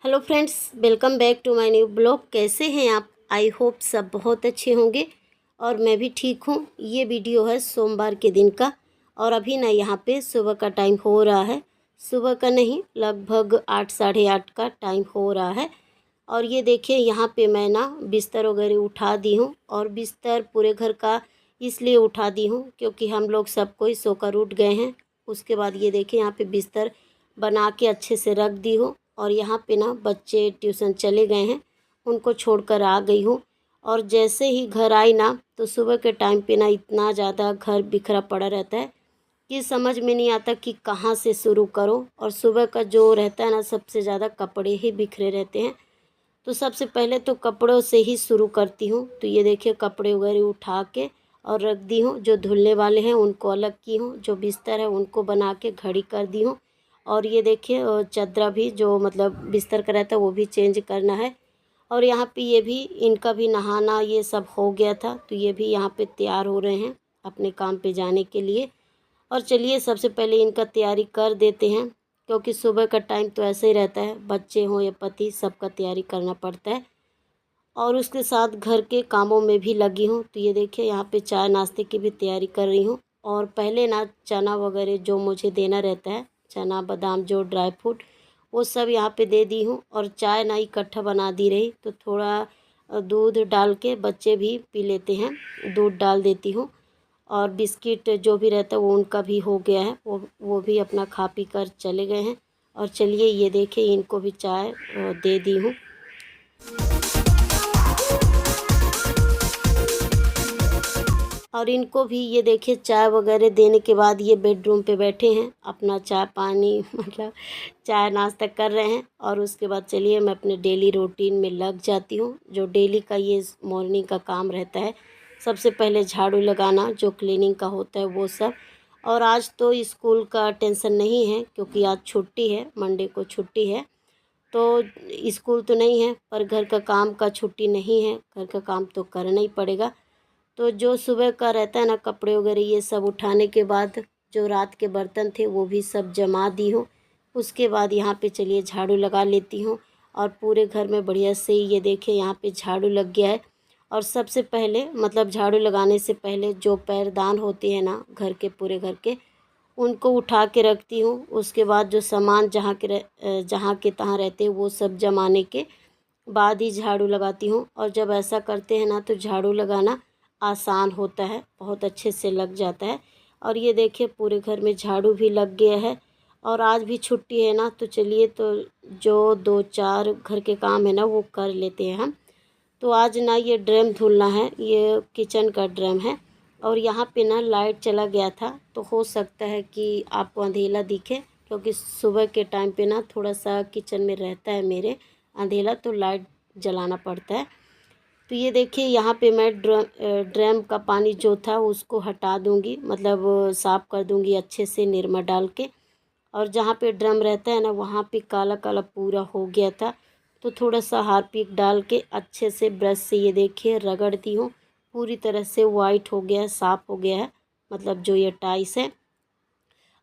Hello friends, welcome back to my new blog. कैसे हैं आप? आई होप सब बहुत अच्छे होंगे और मैं भी ठीक हूँ। ये वीडियो है सोमवार के दिन का और अभी ना यहाँ पे सुबह का टाइम हो रहा है। सुबह का नहीं, लगभग 8 साढ़े 8 का टाइम हो रहा है। और ये देखिए यहाँ पे मैं ना बिस्तर वगैरह उठा दी हूँ और बिस्तर पूरे घर का इसलिए उठा दी हूँ क्योंकि हम लोग सब कोई सोकर उठ गए हैं। उसके बाद ये देखिए यहाँ पे बिस्तर बना के अच्छे से रख दी हूँ और यहाँ पे ना बच्चे ट्यूशन चले गए हैं, उनको छोड़कर आ गई हूँ। और जैसे ही घर आई ना तो सुबह के टाइम पे ना इतना ज़्यादा घर बिखरा पड़ा रहता है कि समझ में नहीं आता कि कहाँ से शुरू करो। और सुबह का जो रहता है ना, सबसे ज़्यादा कपड़े ही बिखरे रहते हैं। तो सबसे पहले तो कपड़ों से ही शुरू करती हूँ। तो ये देखिए कपड़े वगैरह उठा के और रख दी हूँ। जो धुलने वाले हैं उनको अलग की हूँ, जो बिस्तर है उनको बना के घड़ी कर दी हूँ। और ये देखिए चादरा भी जो मतलब बिस्तर का रहता है वो भी चेंज करना है। और यहाँ पे ये भी इनका भी नहाना ये सब हो गया था, तो ये भी यहाँ पे तैयार हो रहे हैं अपने काम पे जाने के लिए। और चलिए सबसे पहले इनका तैयारी कर देते हैं क्योंकि सुबह का टाइम तो ऐसे ही रहता है, बच्चे हों या पति सबका तैयारी करना पड़ता है। और उसके साथ घर के कामों में भी लगी हूँ। तो ये देखिए यहाँ पे चाय नाश्ते की भी तैयारी कर रही हूँ। और पहले ना चना वगैरह जो मुझे देना रहता है, चना बादाम जो ड्राई फ्रूट, वो सब यहाँ पे दे दी हूँ। और चाय ना इकट्ठा बना दी रही तो थोड़ा दूध डाल के बच्चे भी पी लेते हैं, दूध डाल देती हूँ। और बिस्किट जो भी रहता है वो उनका भी हो गया है, वो भी अपना खा पी कर चले गए हैं। और चलिए ये देखिए इनको भी चाय दे दी हूँ। और इनको भी ये देखिए चाय वगैरह देने के बाद ये बेडरूम पे बैठे हैं, अपना चाय पानी मतलब चाय नाश्ता कर रहे हैं। और उसके बाद चलिए मैं अपने डेली रूटीन में लग जाती हूँ, जो डेली का ये मॉर्निंग का काम रहता है। सबसे पहले झाड़ू लगाना, जो क्लीनिंग का होता है वो सब। और आज तो स्कूल का टेंशन नहीं है क्योंकि आज छुट्टी है, मंडे को छुट्टी है। तो स्कूल तो नहीं है पर घर का काम का छुट्टी नहीं है, घर का काम तो करना ही पड़ेगा। तो जो सुबह का रहता है ना, कपड़े वगैरह ये सब उठाने के बाद जो रात के बर्तन थे वो भी सब जमा दी हूँ। उसके बाद यहाँ पे चलिए झाड़ू लगा लेती हूँ और पूरे घर में बढ़िया से ये देखिए यहाँ पे झाड़ू लग गया है। और सबसे पहले मतलब झाड़ू लगाने से पहले जो पैरदान होते हैं ना घर के, पूरे घर के, उनको उठा के रखती हूँ। उसके बाद जो सामान जहाँ के तहाँ रहते हैं वो सब जमाने के बाद ही झाड़ू लगाती हूँ। और जब ऐसा करते हैं ना तो झाड़ू लगाना आसान होता है, बहुत अच्छे से लग जाता है। और ये देखिए पूरे घर में झाड़ू भी लग गया है। और आज भी छुट्टी है ना, तो चलिए तो जो 2-4 घर के काम है ना वो कर लेते हैं हम। तो आज ना ये ड्रम धुलना है, ये किचन का ड्रम है। और यहाँ पे ना लाइट चला गया था तो हो सकता है कि आपको अंधेला दिखे क्योंकि सुबह के टाइम पे ना थोड़ा सा किचन में रहता है मेरे अंधेला, तो लाइट जलाना पड़ता है। तो ये देखिए यहाँ पे मैं ड्रम का पानी जो था उसको हटा दूँगी, मतलब साफ़ कर दूँगी अच्छे से निरमा डाल के। और जहाँ पे ड्रम रहता है ना वहाँ पे काला काला पूरा हो गया था, तो थोड़ा सा हार्पिक डाल के अच्छे से ब्रश से ये देखिए रगड़ती हूँ। पूरी तरह से वाइट हो गया है, साफ़ हो गया है, मतलब जो ये टाइल्स है।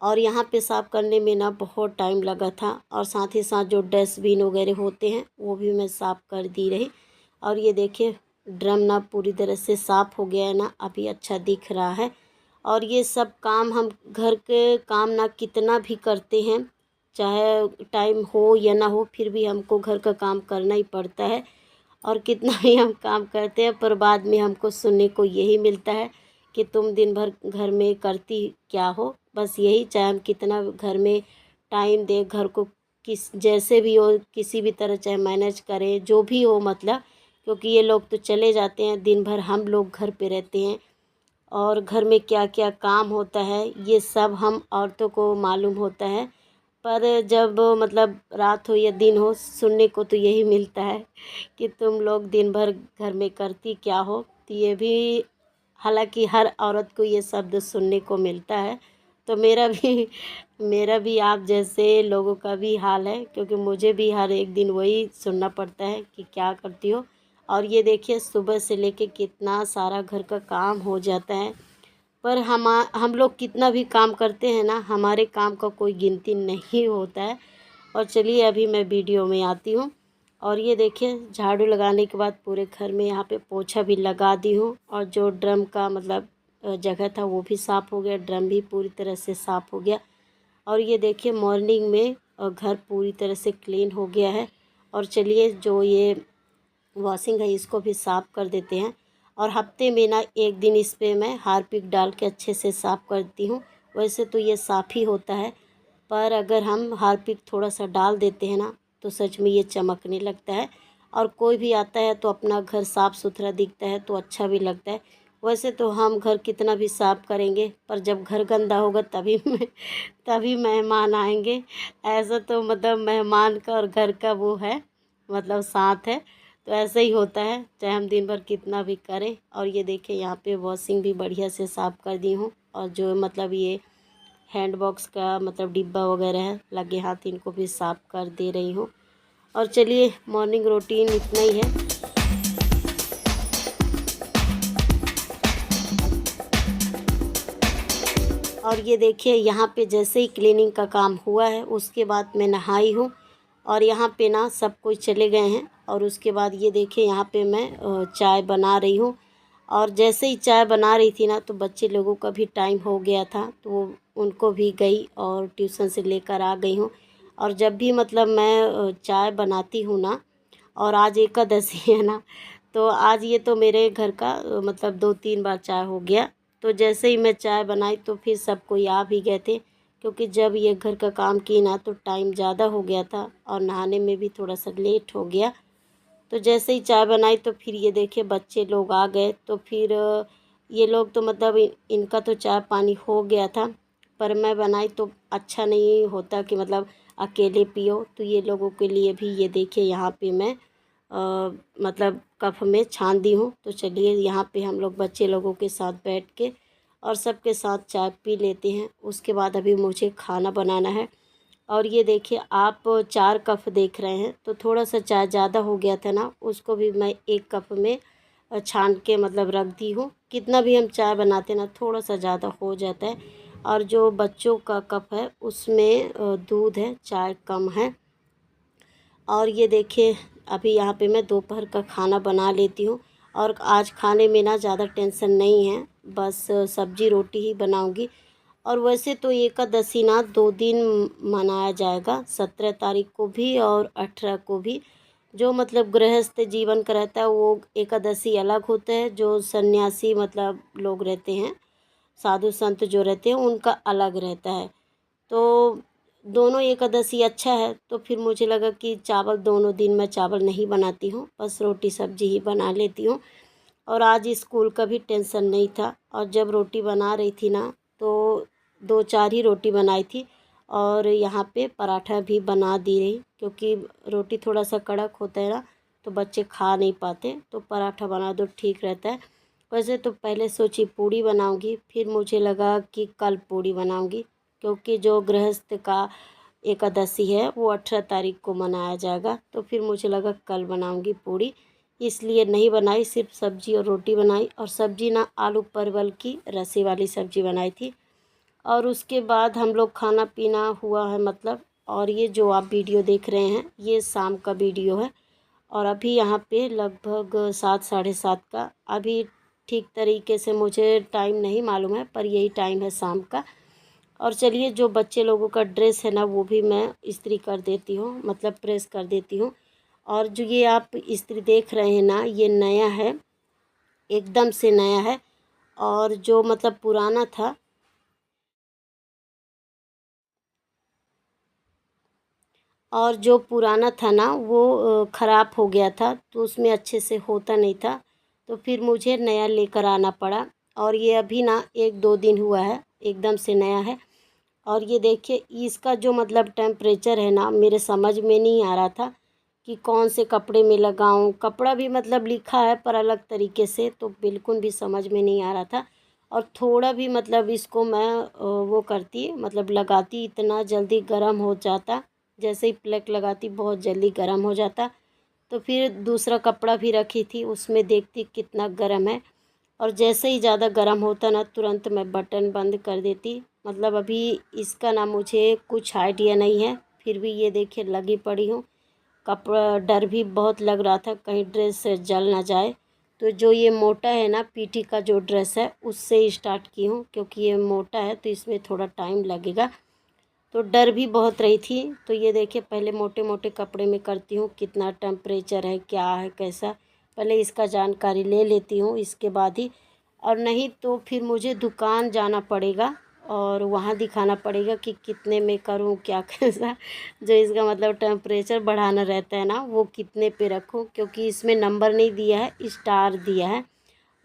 और यहाँ पे साफ़ करने में ना बहुत टाइम लगा था। और साथ ही साथ जो डस्टबिन वगैरह होते हैं वो भी मैं साफ़ कर दी रही। और ये देखिए ड्रम ना पूरी तरह से साफ़ हो गया है ना, अभी अच्छा दिख रहा है। और ये सब काम हम घर के काम ना कितना भी करते हैं, चाहे टाइम हो या ना हो, फिर भी हमको घर का काम करना ही पड़ता है। और कितना भी हम काम करते हैं पर बाद में हमको सुनने को यही मिलता है कि तुम दिन भर घर में करती क्या हो। बस यही, चाहे हम कितना घर में टाइम दें घर को, किस जैसे भी हो, किसी भी तरह चाहे मैनेज करें, जो भी हो मतलब, क्योंकि ये लोग तो चले जाते हैं, दिन भर हम लोग घर पे रहते हैं। और घर में क्या क्या काम होता है ये सब हम औरतों को मालूम होता है। पर जब मतलब रात हो या दिन हो, सुनने को तो यही मिलता है कि तुम लोग दिन भर घर में करती क्या हो। तो ये भी, हालांकि हर औरत को ये शब्द सुनने को मिलता है। तो मेरा भी आप जैसे लोगों का भी हाल है क्योंकि मुझे भी हर एक दिन वही सुनना पड़ता है कि क्या करती हो। और ये देखिए सुबह से लेके कितना सारा घर का काम हो जाता है। पर हम लोग कितना भी काम करते हैं ना, हमारे काम का कोई गिनती नहीं होता है। और चलिए अभी मैं वीडियो में आती हूँ। और ये देखिए झाड़ू लगाने के बाद पूरे घर में यहाँ पे पोछा भी लगा दी हूँ, और जो ड्रम का मतलब जगह था वो भी साफ़ हो गया, ड्रम भी पूरी तरह से साफ़ हो गया। और ये देखिए मॉर्निंग में घर पूरी तरह से क्लीन हो गया है। और चलिए जो ये वॉशिंग है इसको भी साफ़ कर देते हैं। और हफ्ते में ना एक दिन इस पे मैं हार्पिक डाल के अच्छे से साफ़ करती हूँ। वैसे तो ये साफ़ ही होता है, पर अगर हम हार्पिक थोड़ा सा डाल देते हैं ना तो सच में ये चमकने लगता है, और कोई भी आता है तो अपना घर साफ़ सुथरा दिखता है तो अच्छा भी लगता है। वैसे तो हम घर कितना भी साफ़ करेंगे, पर जब घर गंदा होगा तभी मेहमान आएंगे। ऐसा तो मतलब मेहमान का और घर का वो है, मतलब साथ है। तो ऐसे ही होता है चाहे हम दिन भर कितना भी करें। और ये देखिए यहाँ पे वॉशिंग भी बढ़िया से साफ़ कर दी हूँ, और जो मतलब ये हैंड बॉक्स का मतलब डिब्बा वगैरह है लगे हाथ इनको भी साफ़ कर दे रही हूँ। और चलिए मॉर्निंग रूटीन इतना ही है। और ये देखिए यहाँ पे जैसे ही क्लीनिंग का काम हुआ है उसके बाद मैं नहाई हूँ, और यहाँ पे ना सब कोई चले गए हैं। और उसके बाद ये देखिए यहाँ पे मैं चाय बना रही हूँ। और जैसे ही चाय बना रही थी ना तो बच्चे लोगों का भी टाइम हो गया था, तो वो उनको भी गई और ट्यूशन से लेकर आ गई हूँ। और जब भी मतलब मैं चाय बनाती हूँ ना, और आज एकादशी है ना, तो आज ये तो मेरे घर का मतलब 2-3 बार चाय हो गया। तो जैसे ही मैं चाय बनाई तो फिर सब कोई आ भी गए थे, क्योंकि जब ये घर का काम की ना तो टाइम ज़्यादा हो गया था और नहाने में भी थोड़ा सा लेट हो गया। तो जैसे ही चाय बनाई तो फिर ये देखिए बच्चे लोग आ गए, तो फिर ये लोग तो मतलब इनका तो चाय पानी हो गया था, पर मैं बनाई तो अच्छा नहीं होता कि मतलब अकेले पियो, तो ये लोगों के लिए भी ये देखिए यहाँ पे मैं मतलब कप में छान दी हूँ। तो चलिए यहाँ पे हम लोग बच्चे लोगों के साथ बैठ के और सबके साथ चाय पी लेते हैं। उसके बाद अभी मुझे खाना बनाना है। और ये देखिए आप 4 कप देख रहे हैं, तो थोड़ा सा चाय ज़्यादा हो गया था ना, उसको भी मैं 1 कप में छान के मतलब रख दी हूँ। कितना भी हम चाय बनाते हैं ना थोड़ा सा ज़्यादा हो जाता है। और जो बच्चों का कप है उसमें दूध है, चाय कम है। और ये देखिए अभी यहाँ पे मैं दोपहर का खाना बना लेती हूँ। और आज खाने में ना ज़्यादा टेंशन नहीं है, बस सब्ज़ी रोटी ही बनाऊँगी। और वैसे तो एकादशी ना 2 दिन मनाया जाएगा, 17 तारीख को भी और 18 को भी। जो मतलब गृहस्थ जीवन का रहता है वो एकादशी अलग होता है, जो सन्यासी मतलब लोग रहते हैं, साधु संत जो रहते हैं उनका अलग रहता है। तो दोनों एकादशी अच्छा है, तो फिर मुझे लगा कि चावल दोनों दिन मैं चावल नहीं बनाती हूँ, बस रोटी सब्जी ही बना लेती हूँ। और आज स्कूल का भी टेंशन नहीं था, और जब रोटी बना रही थी ना तो 2-4 ही रोटी बनाई थी, और यहाँ पे पराठा भी बना दी रही, क्योंकि रोटी थोड़ा सा कड़क होता है ना तो बच्चे खा नहीं पाते, तो पराठा बना दो ठीक रहता है। वैसे तो पहले सोची पूड़ी बनाऊंगी, फिर मुझे लगा कि कल पूड़ी बनाऊंगी, क्योंकि जो गृहस्थ का एकादशी है वो 18 तारीख को मनाया जाएगा, तो फिर मुझे लगा कल बनाऊंगी पूड़ी, इसलिए नहीं बनाई, सिर्फ सब्जी और रोटी बनाई। और सब्जी ना आलू परवल की रसे वाली सब्जी बनाई थी। और उसके बाद हम लोग खाना पीना हुआ है मतलब। और ये जो आप वीडियो देख रहे हैं ये शाम का वीडियो है, और अभी यहाँ पे लगभग 7 साढ़े 7 का, अभी ठीक तरीके से मुझे टाइम नहीं मालूम है, पर यही टाइम है शाम का। और चलिए जो बच्चे लोगों का ड्रेस है ना वो भी मैं इस्त्री कर देती हूँ, मतलब प्रेस कर देती हूँ। और जो ये आप इस्त्री देख रहे हैं ना ये नया है, एकदम से नया है। और जो मतलब पुराना था, और जो पुराना था ना वो ख़राब हो गया था, तो उसमें अच्छे से होता नहीं था, तो फिर मुझे नया लेकर आना पड़ा। और ये अभी ना 1-2 दिन हुआ है, एकदम से नया है। और ये देखिए इसका जो मतलब टेम्परेचर है ना मेरे समझ में नहीं आ रहा था कि कौन से कपड़े में लगाऊं। कपड़ा भी मतलब लिखा है पर अलग तरीके से, तो बिल्कुल भी समझ में नहीं आ रहा था। और थोड़ा भी मतलब इसको मैं वो करती मतलब लगाती इतना जल्दी गर्म हो जाता, जैसे ही प्लग लगाती बहुत जल्दी गर्म हो जाता। तो फिर दूसरा कपड़ा भी रखी थी उसमें देखती कितना गर्म है, और जैसे ही ज़्यादा गर्म होता ना तुरंत मैं बटन बंद कर देती। मतलब अभी इसका ना मुझे कुछ आइडिया नहीं है, फिर भी ये देखिए लगी पड़ी हूँ। कपड़ा डर भी बहुत लग रहा था कहीं ड्रेस जल ना जाए, तो जो ये मोटा है ना पीठी का जो ड्रेस है उससे स्टार्ट की हूँ, क्योंकि ये मोटा है तो इसमें थोड़ा टाइम लगेगा। तो डर भी बहुत रही थी। तो ये देखिए पहले मोटे मोटे कपड़े में करती हूँ, कितना टेम्परेचर है, क्या है, कैसा, पहले इसका जानकारी ले लेती हूँ, इसके बाद ही। और नहीं तो फिर मुझे दुकान जाना पड़ेगा और वहाँ दिखाना पड़ेगा कि कितने में करूँ, क्या कैसा, जो इसका मतलब टेम्परेचर बढ़ाना रहता है ना, वो कितने पे रखूँ, क्योंकि इसमें नंबर नहीं दिया है, स्टार दिया है।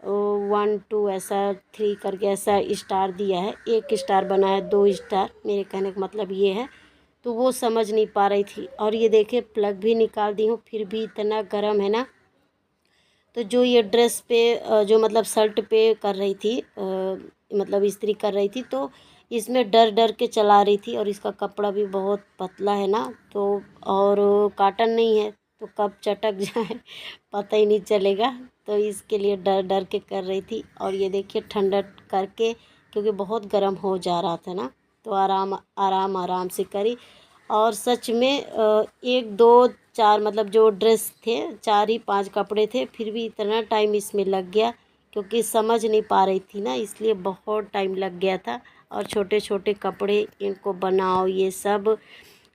1 2 ऐसा 3 करके ऐसा स्टार दिया है, 1 स्टार बना है, 2 स्टार, मेरे कहने का मतलब ये है। तो वो समझ नहीं पा रही थी। और ये देखिए प्लग भी निकाल दी हूँ, फिर भी इतना गर्म है ना। तो जो ये ड्रेस पे जो मतलब शर्ट पे कर रही थी, मतलब इस्त्री कर रही थी, तो इसमें डर डर के चला रही थी। और इसका कपड़ा भी बहुत पतला है ना, तो और काटन नहीं है, तो कब चटक जाए पता ही नहीं चलेगा। तो इसके लिए डर डर के कर रही थी। और ये देखिए ठंडा करके, क्योंकि बहुत गर्म हो जा रहा था ना, तो आराम आराम आराम से करी। और सच में 1 2 4 मतलब जो ड्रेस थे 4 ही 5 कपड़े थे, फिर भी इतना टाइम इसमें लग गया, क्योंकि समझ नहीं पा रही थी ना, इसलिए बहुत टाइम लग गया था। और छोटे छोटे कपड़े इनको बनाओ ये सब।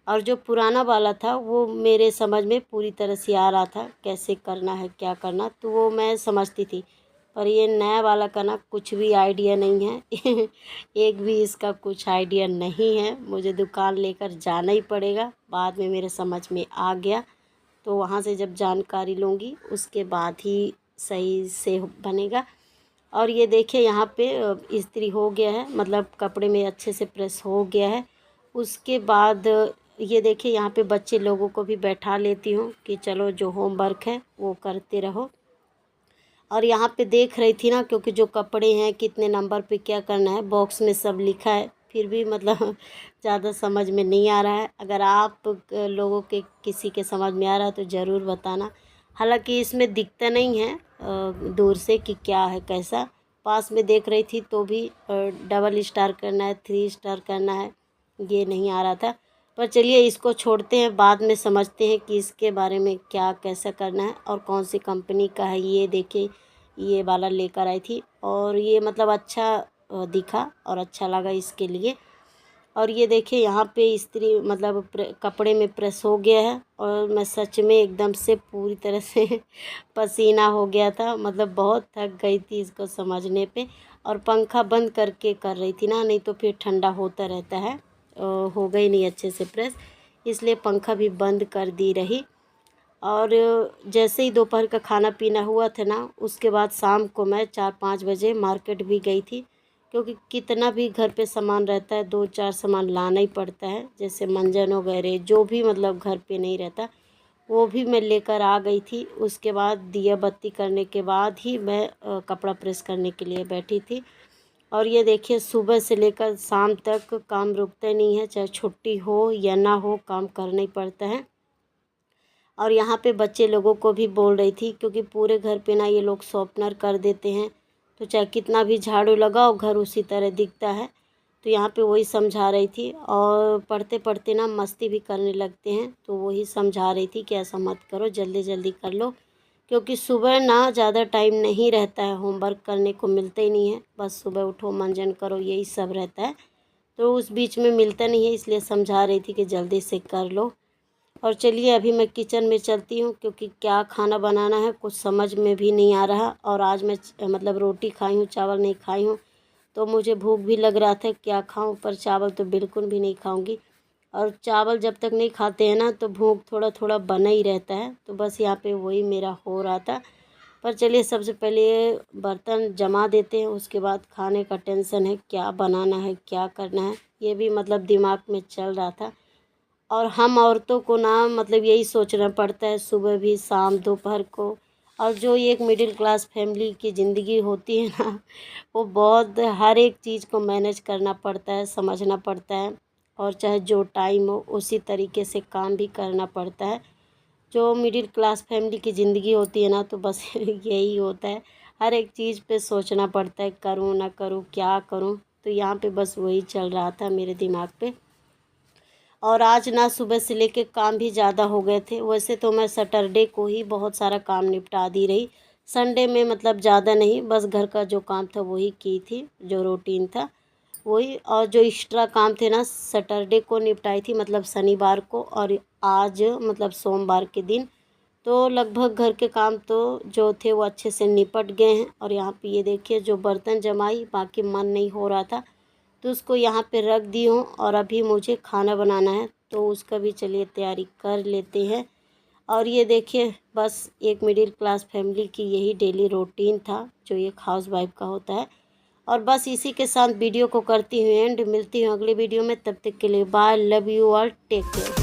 और जो पुराना वाला था वो मेरे समझ में पूरी तरह से आ रहा था, कैसे करना है क्या करना, तो वो मैं समझती थी। पर ये नया वाला का ना कुछ भी आइडिया नहीं है एक भी इसका कुछ आइडिया नहीं है। मुझे दुकान लेकर जाना ही पड़ेगा, बाद में मेरे समझ में आ गया तो वहाँ से जब जानकारी लूँगी उसके बाद ही सही से बनेगा। और ये देखिए यहाँ पे इस्त्री हो गया है, मतलब कपड़े में अच्छे से प्रेस हो गया है। उसके बाद ये देखिए यहाँ पे बच्चे लोगों को भी बैठा लेती हूँ कि चलो जो होमवर्क है वो करते रहो। और यहाँ पे देख रही थी ना, क्योंकि जो कपड़े हैं कितने नंबर पे क्या करना है बॉक्स में सब लिखा है, फिर भी मतलब ज़्यादा समझ में नहीं आ रहा है। अगर आप लोगों के किसी के समझ में आ रहा है तो ज़रूर बताना। हालांकि इसमें दिखता नहीं है दूर से कि क्या है कैसा, पास में देख रही थी तो भी डबल स्टार करना है, 3 स्टार करना है, ये नहीं आ रहा था। पर चलिए इसको छोड़ते हैं, बाद में समझते हैं कि इसके बारे में क्या कैसा करना है और कौन सी कंपनी का है। ये देखिए ये वाला लेकर आई थी और ये मतलब अच्छा दिखा और अच्छा लगा इसके लिए। और ये देखिए यहाँ पे इस्त्री मतलब कपड़े में प्रेस हो गया है और मैं सच में एकदम से पूरी तरह से पसीना हो गया था, मतलब बहुत थक गई थी इसको समझने पे। और पंखा बंद करके कर रही थी ना, नहीं तो फिर ठंडा होता रहता है। हो गई नहीं अच्छे से प्रेस, इसलिए पंखा भी बंद कर दी रही। और जैसे ही दोपहर का खाना पीना हुआ था ना, उसके बाद शाम को मैं 4 5 बजे मार्केट भी गई थी, क्योंकि कितना भी घर पे सामान रहता है 2 4 सामान लाना ही पड़ता है, जैसे मंजन वगैरह जो भी मतलब घर पे नहीं रहता वो भी मैं लेकर आ गई थी। उसके बाद दिया बत्ती करने के बाद ही मैं कपड़ा प्रेस करने के लिए बैठी थी। और ये देखिए सुबह से लेकर शाम तक काम रुकता नहीं है, चाहे छुट्टी हो या ना हो काम करना ही पड़ता है। और यहाँ पे बच्चे लोगों को भी बोल रही थी, क्योंकि पूरे घर पे ना ये लोग शॉर्पनर कर देते हैं, तो चाहे कितना भी झाड़ू लगाओ घर उसी तरह दिखता है। तो यहाँ पे वही समझा रही थी। और पढ़ते पढ़ते ना मस्ती भी करने लगते हैं, तो वही समझा रही थी कि ऐसा मत करो, जल्दी जल्दी कर लो, क्योंकि सुबह ना ज़्यादा टाइम नहीं रहता है, होमवर्क करने को मिलता ही नहीं है, बस सुबह उठो मंजन करो यही सब रहता है, तो उस बीच में मिलता नहीं है, इसलिए समझा रही थी कि जल्दी से कर लो। और चलिए अभी मैं किचन में चलती हूँ, क्योंकि क्या खाना बनाना है कुछ समझ में भी नहीं आ रहा। और आज मैं मतलब रोटी खाई हूँ, चावल नहीं खाई हूँ, तो मुझे भूख भी लग रहा था क्या खाऊं, पर चावल तो बिल्कुल भी नहीं खाऊंगी। और चावल जब तक नहीं खाते हैं ना तो भूख थोड़ा थोड़ा बना ही रहता है, तो बस यहाँ पे वही मेरा हो रहा था। पर चलिए सबसे पहले बर्तन जमा देते हैं, उसके बाद खाने का टेंशन है, क्या बनाना है क्या करना है, ये भी मतलब दिमाग में चल रहा था। और हम औरतों को ना मतलब यही सोचना पड़ता है, सुबह भी शाम दोपहर को। और जो ये एक मिडिल क्लास फैमिली की ज़िंदगी होती है ना, वो बहुत हर एक चीज़ को मैनेज करना पड़ता है, समझना पड़ता है। और चाहे जो टाइम हो उसी तरीके से काम भी करना पड़ता है। जो मिडिल क्लास फैमिली की ज़िंदगी होती है ना, तो बस यही होता है, हर एक चीज़ पे सोचना पड़ता है, करूँ ना करूँ क्या करूँ। तो यहाँ पे बस वही चल रहा था मेरे दिमाग पे। और आज ना सुबह से लेके काम भी ज़्यादा हो गए थे। वैसे तो मैं सैटरडे को ही बहुत सारा काम निपटा दी रही, संडे में मतलब ज़्यादा नहीं, बस घर का जो काम था वही की थी, जो रूटीन था वही। और जो एक्स्ट्रा काम थे ना सैटरडे को निपटाई थी, मतलब शनिवार को, और आज मतलब सोमवार के दिन। तो लगभग घर के काम तो जो थे वो अच्छे से निपट गए हैं। और यहाँ पे ये देखिए जो बर्तन जमाई, बाकी मन नहीं हो रहा था तो उसको यहाँ पे रख दी हूँ। और अभी मुझे खाना बनाना है तो उसका भी चलिए तैयारी कर लेते हैं। और ये देखिए बस एक मिडिल क्लास फैमिली की यही डेली रूटीन था जो एक हाउस वाइफ का होता है। और बस इसी के साथ वीडियो को करती हूँ एंड, मिलती हूँ अगले वीडियो में। तब तक के लिए bye, love you all, take care.